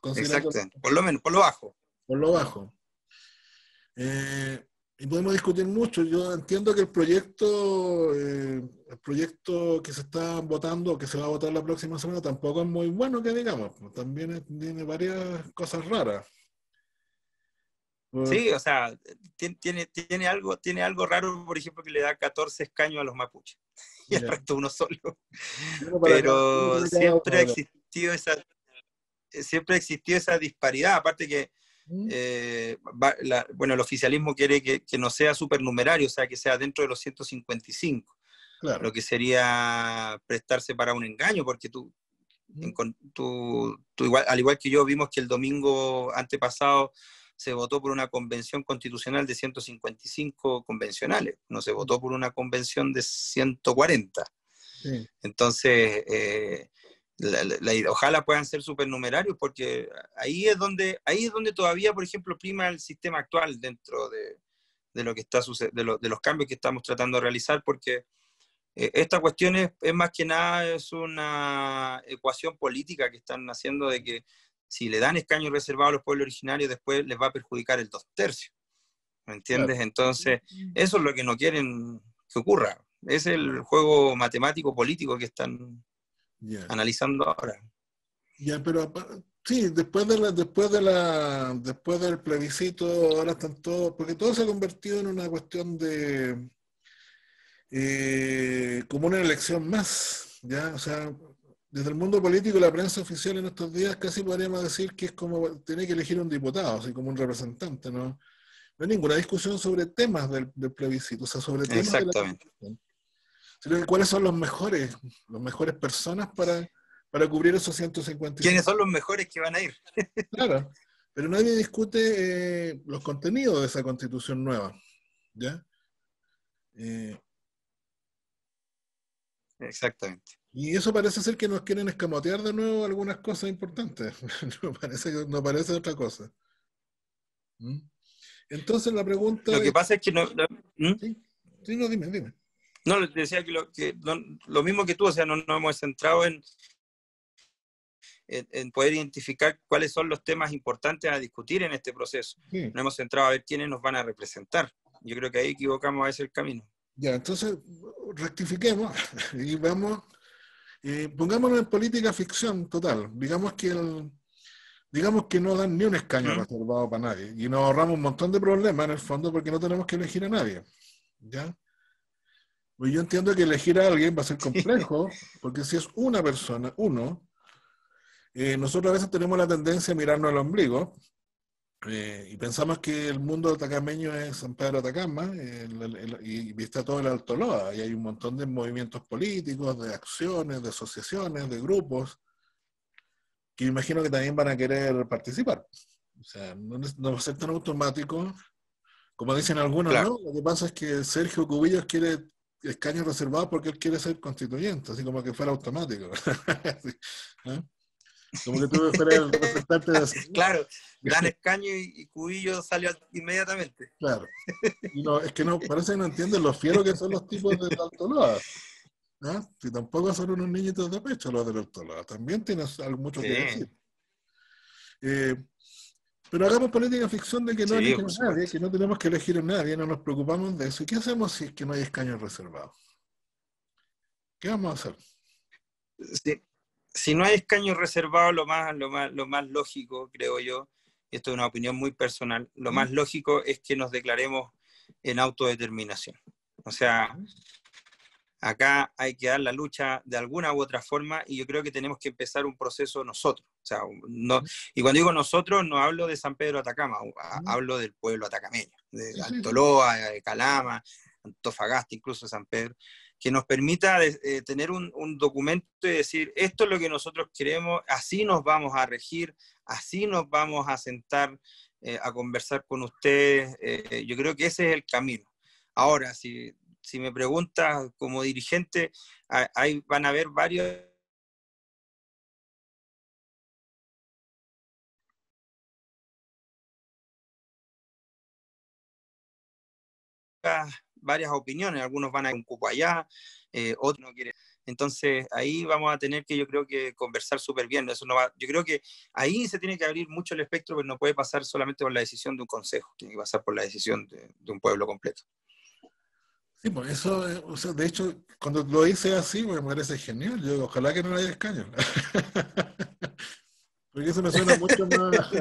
considerando exacto. Por lo menos, por lo bajo. por lo bajo. Eh, y podemos discutir mucho. Yo entiendo que el proyecto que se está votando, que se va a votar la próxima semana, tampoco es muy bueno, que digamos. También tiene varias cosas raras. Por- Sí, o sea, tiene algo raro, por ejemplo, que le da 14 escaños a los mapuches y el ya, resto uno solo. uno Pero para cada uno de los- siempre ha existido esa disparidad. Aparte que, ¿Mm? bueno, el oficialismo quiere que no sea supernumerario, o sea, que sea dentro de los 155, lo Claro. que sería prestarse para un engaño, porque ¿Mm? tú igual, al igual que yo, vimos que el domingo antepasado se votó por una convención constitucional de 155 convencionales, no se ¿Mm? votó por una convención de 140. Sí, Entonces, ojalá puedan ser supernumerarios, porque ahí es donde todavía, por ejemplo, prima el sistema actual dentro de lo que está de los cambios que estamos tratando de realizar, porque esta cuestión es más que nada es una ecuación política que están haciendo de que si le dan escaños reservados a los pueblos originarios, después les va a perjudicar el 2/3. ¿Me entiendes? claro. Entonces, eso es lo que no quieren que ocurra. Es el juego matemático político que están Ya. analizando ahora. Ya, pero sí, después del plebiscito, ahora están todos, porque todo se ha convertido en una cuestión de como una elección más, ¿ya? O sea, desde el mundo político, la prensa oficial en estos días casi podríamos decir que es como tener que elegir un diputado, así como un representante, ¿no? No hay ninguna discusión sobre temas del plebiscito, o sea, sobre temas de la Exactamente. constitución, sino que cuáles son las mejores personas para cubrir esos ¿Quiénes 155. son los mejores que van a ir? Claro, pero nadie discute los contenidos de esa constitución nueva, ¿ya? Eh, Exactamente. Y eso parece ser que nos quieren escamotear de nuevo algunas cosas importantes. No parece otra cosa. ¿Mm? Entonces la pregunta Lo que es, pasa es que ¿Mm? sí, sí, no, dime. No, les decía lo mismo que tú, o sea, no nos hemos centrado en poder identificar cuáles son los temas importantes a discutir en este proceso. Sí, Nos hemos centrado a ver quiénes nos van a representar. Yo creo que ahí equivocamos a veces el camino. ya, entonces rectifiquemos y vamos, pongámonos en política ficción total. Digamos que no dan ni un escaño ¿Mm? reservado para nadie y nos ahorramos un montón de problemas en el fondo porque no tenemos que elegir a nadie. ¿Ya? Pues yo entiendo que elegir a alguien va a ser complejo, porque si es una persona, nosotros a veces tenemos la tendencia a mirarnos al ombligo y pensamos que el mundo atacameño es San Pedro de Atacama y está todo el Alto Loa, y hay un montón de movimientos políticos, de acciones, de asociaciones, de grupos, que imagino que también van a querer participar. O sea, no va a ser tan automático, como dicen algunos, Claro. ¿no? Lo que pasa es que Sergio Cubillos quiere escaños reservados porque él quiere ser constituyente, así como que fuera automático. Sí, ¿no? Como que tú fueras el representante designado. Claro, dan escaño y Cubillo salió inmediatamente. Claro. Y no, es que no, parece que no entienden lo fieros que son los tipos del Alto Loa. ¿No? Si tampoco son unos niñitos de pecho los del Alto Loa. También tienes algo mucho que decir. Sí, Eh, pero hagamos política ficción de que no sí, eligen por a nadie, supuesto. que no tenemos que elegir a nadie, no nos preocupamos de eso. ¿Y qué hacemos si es que no hay escaños reservados? ¿Qué vamos a hacer? si, si no hay escaños reservados, lo más lógico, creo yo, y esto es una opinión muy personal, lo más lógico es que nos declaremos en autodeterminación. O sea, acá hay que dar la lucha de alguna u otra forma y yo creo que tenemos que empezar un proceso nosotros. O sea, no, y cuando digo nosotros, no hablo de San Pedro de Atacama, hablo del pueblo atacameño, de Alto Loa, de Calama, Antofagasta, incluso San Pedro, que nos permita tener un documento y decir, esto es lo que nosotros queremos, así nos vamos a regir, así nos vamos a sentar a conversar con ustedes. Yo creo que ese es el camino. Ahora, si me preguntas como dirigente, ahí van a haber varias opiniones, algunos van a ir un cupo allá, otros no quieren. Entonces ahí vamos a tener que, yo creo que conversar súper bien. Eso no va, yo creo que ahí se tiene que abrir mucho el espectro, pero no puede pasar solamente por la decisión de un consejo, tiene que pasar por la decisión de un pueblo completo. Sí, pues eso, o sea, de hecho, cuando lo hice así, pues, me parece genial. Yo digo, ojalá que no haya escaños. Porque eso me suena mucho más.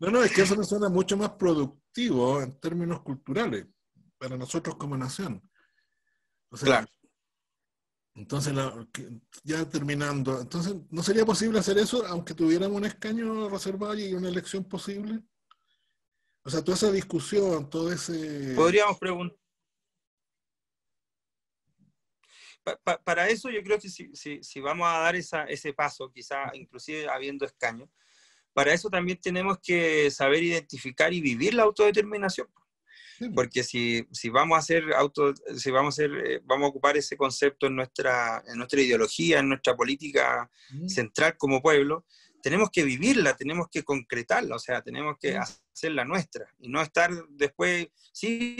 No, es que eso me suena mucho más productivo en términos culturales para nosotros como nación. O sea, Claro. entonces, ya terminando, entonces, ¿no sería posible hacer eso aunque tuviéramos un escaño reservado y una elección posible? O sea, toda esa discusión, todo ese. Podríamos preguntar. Para eso yo creo que si vamos a dar ese paso, quizá inclusive habiendo escaños, para eso también tenemos que saber identificar y vivir la autodeterminación. Porque si vamos a hacer vamos a ocupar ese concepto en nuestra ideología, en nuestra política central como pueblo, tenemos que vivirla, tenemos que concretarla, o sea, tenemos que hacerla nuestra y no estar después, sí,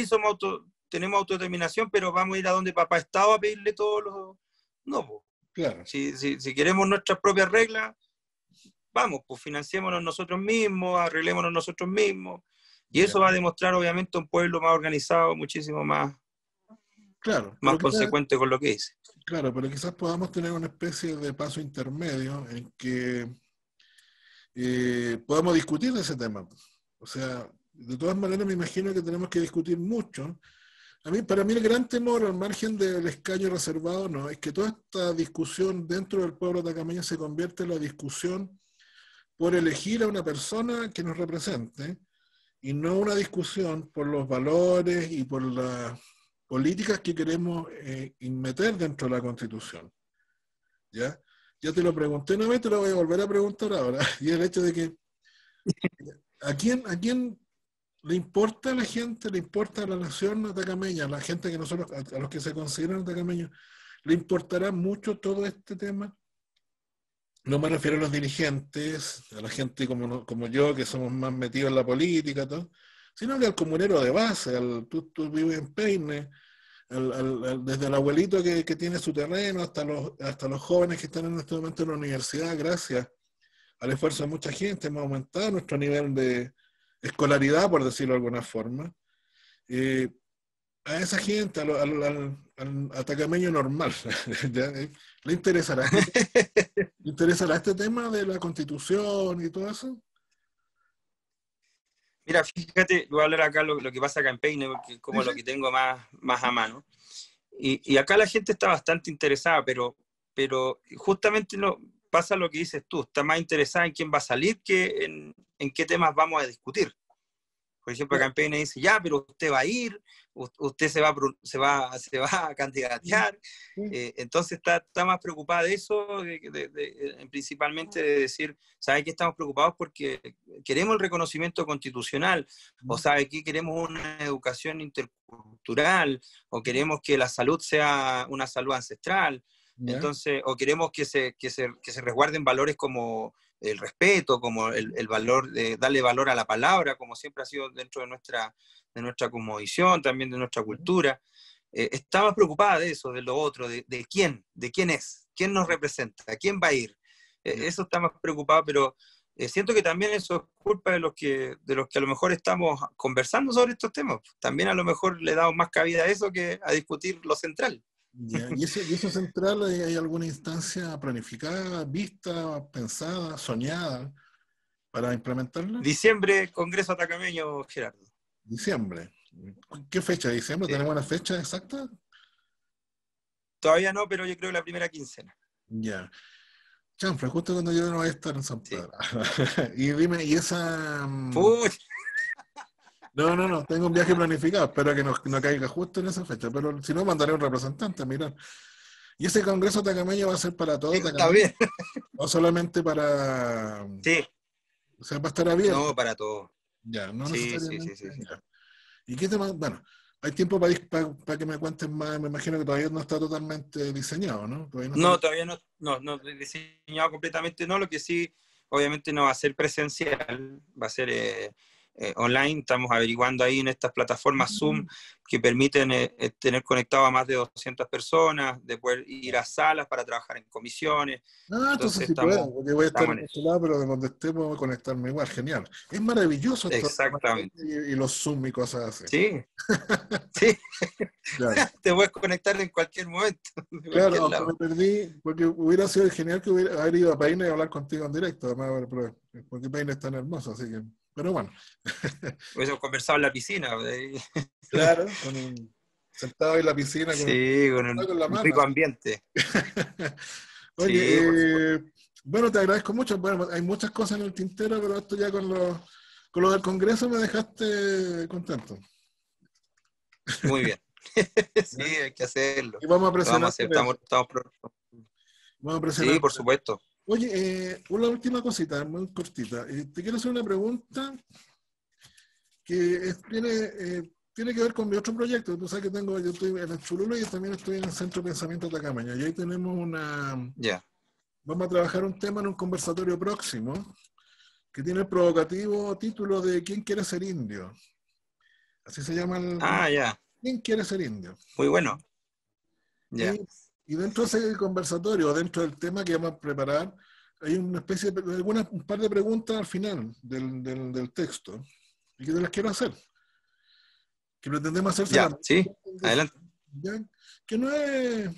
tenemos autodeterminación, pero vamos a ir a donde papá Estado a pedirle todos los. No, claro. Si queremos nuestras propias reglas, vamos, pues financiémonos nosotros mismos, arreglémonos nosotros mismos. Y eso va a demostrar, obviamente, un pueblo más organizado, muchísimo más, claro, más consecuente con lo que dice. Claro, pero quizás podamos tener una especie de paso intermedio en que podamos discutir de ese tema. O sea, de todas maneras me imagino que tenemos que discutir mucho. Para mí el gran temor, al margen del escaño reservado, no, es que toda esta discusión dentro del pueblo atacameño se convierte en la discusión por elegir a una persona que nos represente y no una discusión por los valores y por las políticas que queremos meter dentro de la Constitución. ¿Ya? Ya te lo pregunté una vez, te lo voy a volver a preguntar ahora. Y el hecho de que ¿a quién le importa a la gente, le importa a la nación atacameña, a la gente que nosotros, a los que se consideran atacameños, le importará mucho todo este tema? No me refiero a los dirigentes, a la gente como yo, que somos más metidos en la política, todo, sino que al comunero de base, tú vives en Peine, desde el abuelito que tiene su terreno hasta los jóvenes que están en este momento en la universidad, gracias al esfuerzo de mucha gente, hemos aumentado nuestro nivel de escolaridad, por decirlo de alguna forma. A esa gente, al atacameño normal, ¿le interesará este tema de la Constitución y todo eso? Mira, fíjate, voy a hablar acá lo que pasa acá en Peine, porque es como lo que tengo más a mano. Y acá la gente está bastante interesada, pero justamente pasa lo que dices tú, está más interesada en quién va a salir que en qué temas vamos a discutir. Por ejemplo, acá en Peine dice, ya, pero usted va a ir, usted se va a candidatear. Entonces está más preocupada de eso, principalmente de decir, ¿sabe qué estamos preocupados? Porque queremos el reconocimiento constitucional, o ¿sabe qué? Queremos una educación intercultural, o queremos que la salud sea una salud ancestral. Entonces, o queremos que se resguarden valores como el respeto, como el valor de darle valor a la palabra, como siempre ha sido dentro de nuestra cosmovisión, también de nuestra cultura. Está más preocupada de eso, de lo otro, de quién es, quién nos representa, quién va a ir. Eso está más preocupado, pero siento que también eso es culpa de los que a lo mejor estamos conversando sobre estos temas. También a lo mejor le damos más cabida a eso que a discutir lo central. Ya. ¿Y eso central, hay alguna instancia planificada, vista, pensada, soñada para implementarla? Diciembre, Congreso Atacameño, Gerardo. Diciembre. ¿Qué fecha? ¿Diciembre? Sí. ¿Tenemos una fecha exacta? Todavía no, pero yo creo la primera quincena. Ya. Chanfle, justo cuando yo no voy a estar en San Sí. Pedro. Y dime, ¿y esa? Puch, No, tengo un viaje planificado, espero que no caiga justo en esa fecha, pero si no, mandaré un representante, mira. ¿Y ese congreso tacameño va a ser para todo está Tacameño? bien. ¿O solamente para? Sí, O sea, va a estar abierto. no, para todo. Ya, no Sí, sí, necesariamente. sí, sí, sí. Ya. ¿Y qué tema? Bueno, hay tiempo para que me cuentes más. Me imagino que todavía no está totalmente diseñado, ¿no? Todavía no está. No, todavía no diseñado completamente, no. Lo que sí, obviamente no va a ser presencial, va a ser online. Estamos averiguando ahí en estas plataformas Zoom que permiten tener conectado a más de 200 personas, de poder ir a salas para trabajar en comisiones. Entonces Entonces sí puedo, porque voy a estar estamos en en otro eso. lado, pero de donde esté puedo conectarme igual. Genial. Es maravilloso esto de la Exactamente. pandemia y los Zoom y cosas así. Sí, sí, Claro. te puedes conectar en cualquier momento, de Claro, cualquier aunque me lado. perdí, porque hubiera sido genial que hubiera haber ido a Peine y hablar contigo en directo, además, porque Peine es tan hermoso, así que, pero bueno. Hubiésemos conversado en la piscina. Claro, sentado en la piscina Sí, con la un mano. rico Así. ambiente. Sí, por supuesto. Oye, bueno, te agradezco mucho. Bueno, hay muchas cosas en el tintero, pero esto ya con lo del Congreso me dejaste contento. Muy bien. Sí, ¿Ya? hay que hacerlo. Y vamos a Lo vamos a presionar hacer. por eso. Vamos a Sí, presionar por por eso. supuesto. Oye, una última cosita, muy cortita. Te quiero hacer una pregunta que tiene que ver con mi otro proyecto. Tú sabes que yo estoy en el Chululo y también estoy en el Centro de Pensamiento Tacamaña. Y ahí tenemos Ya. vamos a trabajar un tema en un conversatorio próximo que tiene el provocativo título de ¿Quién quiere ser indio? Así se llama Ah, ya. ¿Quién quiere ser indio? Muy bueno. Ya. Y, y dentro de ese conversatorio, dentro del tema que vamos a preparar, hay una especie un par de preguntas al final del texto y que te las quiero hacer. Que pretendemos hacérselas Ya, sí. Adelante. ya, que no es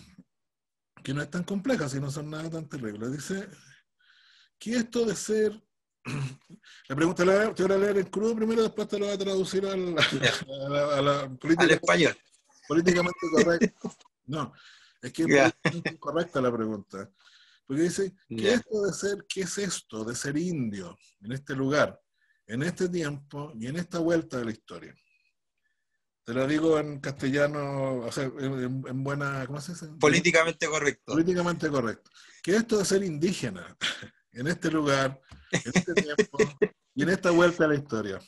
que no es tan compleja, si no son nada tan terribles. Dice, ¿qué es esto de ser? La pregunta te voy a leer en crudo primero, después te lo voy a traducir Ya. a la Al español. políticamente correcta. No, es que es Ya. políticamente incorrecta la pregunta. Porque dice, Ya. ¿qué es esto de ser indio en este lugar, en este tiempo y en esta vuelta de la historia? Te lo digo en castellano, o sea, en buena, ¿cómo se dice? Políticamente correcto. Políticamente correcto. ¿Qué es esto de ser indígena en este lugar, en este tiempo y en esta vuelta a la historia?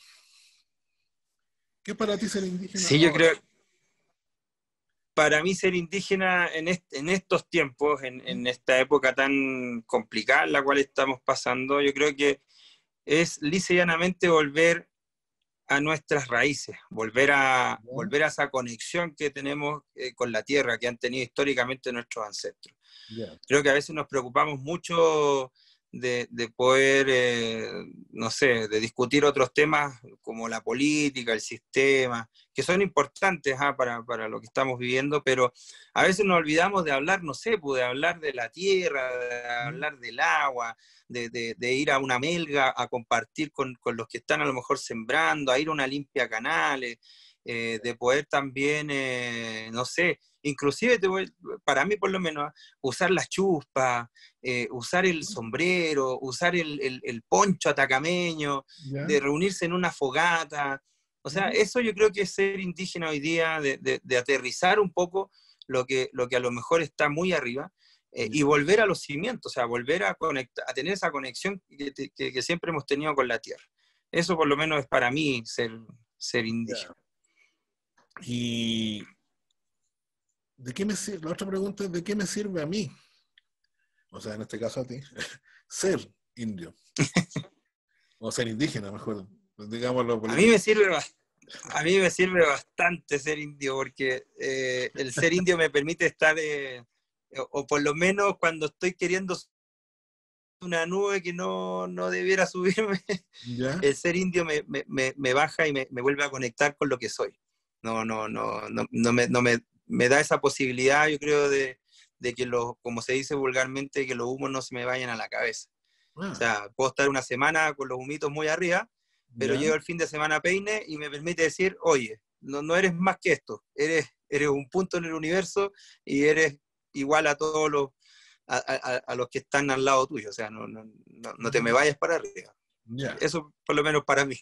¿Qué es para ti ser indígena Sí, yo ahora? creo, para mí ser indígena en estos tiempos, en esta época tan complicada en la cual estamos pasando, yo creo que es lisa y llanamente volver a nuestras raíces, ¿Ya? volver a esa conexión que tenemos con la tierra, que han tenido históricamente nuestros ancestros. Ya. Creo que a veces nos preocupamos mucho de poder, no sé, de discutir otros temas como la política, el sistema, que son importantes para lo que estamos viviendo, pero a veces nos olvidamos de hablar, no sé, pues, de hablar de la tierra, de hablar del agua, de ir a una melga a compartir con los que están a lo mejor sembrando, a ir a una limpia canales, de poder también, no sé, inclusive para mí por lo menos, usar la chuspa, usar el sombrero, usar el poncho atacameño, ¿Ya? de reunirse en una fogata. O sea, Ujú. eso yo creo que es ser indígena hoy día, de aterrizar un poco lo que a lo mejor está muy arriba, y Ya. volver a los cimientos, o sea, volver a, a tener esa conexión que siempre hemos tenido con la tierra. Eso por lo menos es para mí ser Ya. indígena. ¿Y de qué me sirve? La otra pregunta es, ¿de qué me sirve a mí? O sea, en este caso a ti, ser indio. O ser indígena, mejor. Digámoslo A mí me políticamente. sirve, a mí me sirve bastante ser indio porque el ser indio me permite estar, o por lo menos cuando estoy queriendo una nube que no debiera subirme, ¿Ya? el ser indio me baja y me vuelve a conectar con lo que soy. No me da esa posibilidad, yo creo, de que como se dice vulgarmente, que los humos no se me vayan a la cabeza. O sea, puedo estar una semana con los humitos muy arriba, pero llego el fin de semana a Peine y me permite decir, oye, no eres más que esto, eres un punto en el universo y eres igual a todos a los que están al lado tuyo, o sea, no te me vayas para arriba. Eso por lo menos para mí.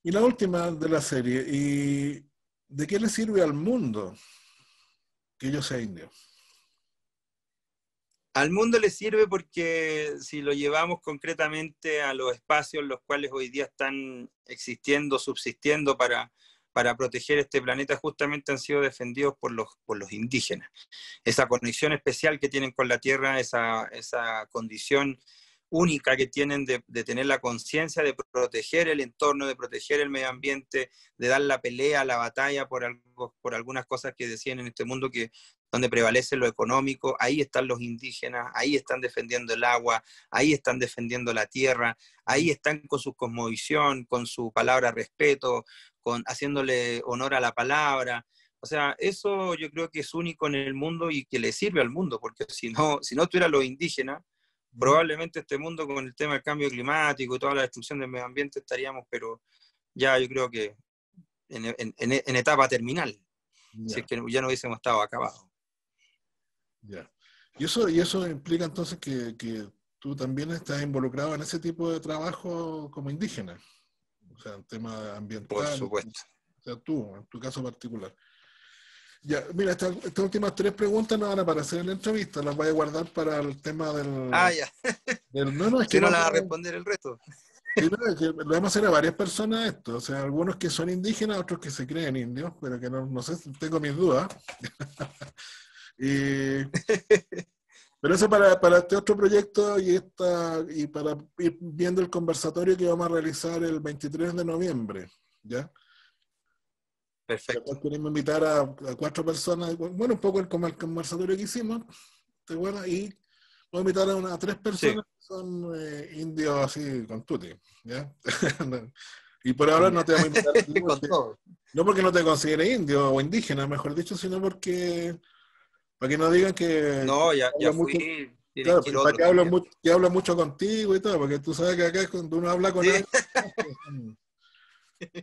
Y la última de la serie, ¿y de qué le sirve al mundo que yo sea indio? Al mundo le sirve porque si lo llevamos concretamente a los espacios los cuales hoy día están existiendo, subsistiendo para proteger este planeta, justamente han sido defendidos por los indígenas. Esa conexión especial que tienen con la tierra, esa condición única que tienen de tener la conciencia de proteger el entorno, de proteger el medio ambiente, de dar la pelea, la batalla por algunas cosas que decían en este mundo que donde prevalece lo económico. Ahí están los indígenas, ahí están defendiendo el agua, ahí están defendiendo la tierra, ahí están con su cosmovisión, con su palabra respeto, haciéndole honor a la palabra. O sea, eso yo creo que es único en el mundo y que le sirve al mundo, porque si no tuviera los indígenas, probablemente este mundo con el tema del cambio climático y toda la destrucción del medio ambiente estaríamos, pero ya yo creo que en etapa terminal, si es que ya no hubiésemos estado acabados. Ya. Y eso implica entonces que tú también estás involucrado en ese tipo de trabajo como indígena, o sea, en tema ambiental. Por supuesto. O sea, tú, en tu caso particular. Ya, mira, estas últimas 3 preguntas no van a aparecer en la entrevista, las voy a guardar para el tema del... Ya. No, es que si no la va a responder el resto. Sí, no, es que lo vamos a hacer a varias personas esto, o sea, algunos que son indígenas, otros que se creen indios, pero que no sé, tengo mis dudas. Pero eso para este otro proyecto y para ir viendo el conversatorio que vamos a realizar el 23 de noviembre, ¿ya? Perfecto. Queremos invitar a 4 personas, bueno, un poco como el conversatorio que hicimos, ¿te acuerdas? Y vamos a invitar a 3 personas que son indios así con tutti, ¿ya? Y por ahora no te vamos a invitar con todo. No porque no te consideres indio o indígena, mejor dicho, sino porque para que no digan que... No, ya mucho, fui. claro, para que hablo mucho contigo y todo, porque tú sabes que acá cuando uno habla con alguien,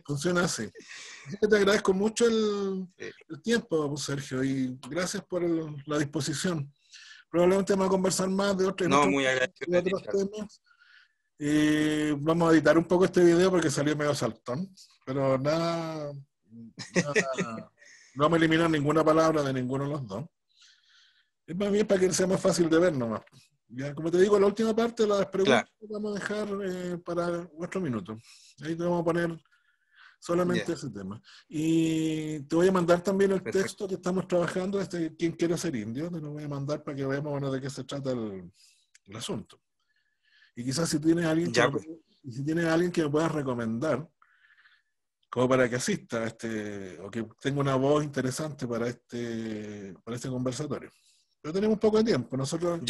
funciona así. Así que te agradezco mucho el tiempo, Sergio, y gracias por la disposición. Probablemente vamos a conversar más de otros temas. Vamos a editar un poco este video porque salió medio saltón, pero nada, no vamos a eliminar ninguna palabra de ninguno de los dos. Es más bien para que sea más fácil de ver nomás. Ya, como te digo, la última parte, las preguntas, vamos a dejar para 4 minutos. Ahí te vamos a poner solamente ese tema. Y te voy a mandar también el texto que estamos trabajando, ¿Quién quiere ser indio? Te lo voy a mandar para que veamos de qué se trata el asunto. Y quizás si tienes alguien que me puedas recomendar, como para que asista o que tenga una voz interesante para este conversatorio. Pero tenemos un poco de tiempo. Nosotros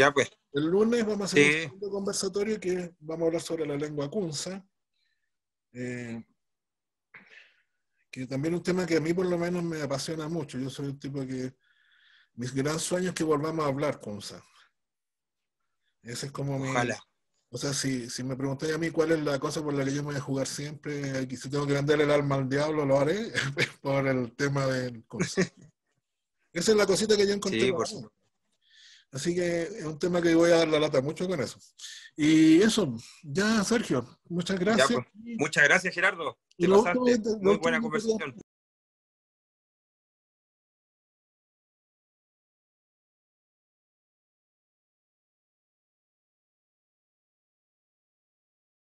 el lunes vamos a hacer un segundo conversatorio que vamos a hablar sobre la lengua kunza, que también es un tema que a mí por lo menos me apasiona mucho. Yo soy el tipo que mis gran sueños es que volvamos a hablar kunza. Ese es como Ojalá. O sea, si me preguntáis a mí cuál es la cosa por la que yo me voy a jugar siempre, y si tengo que venderle el alma al diablo, lo haré por el tema del kunza. Esa es la cosita que yo encontré. Sí, por supuesto. Así que es un tema que voy a dar la lata mucho con eso. Y eso, ya Sergio, muchas gracias. Muchas gracias, Gerardo. Te pasaste. Muy buena conversación.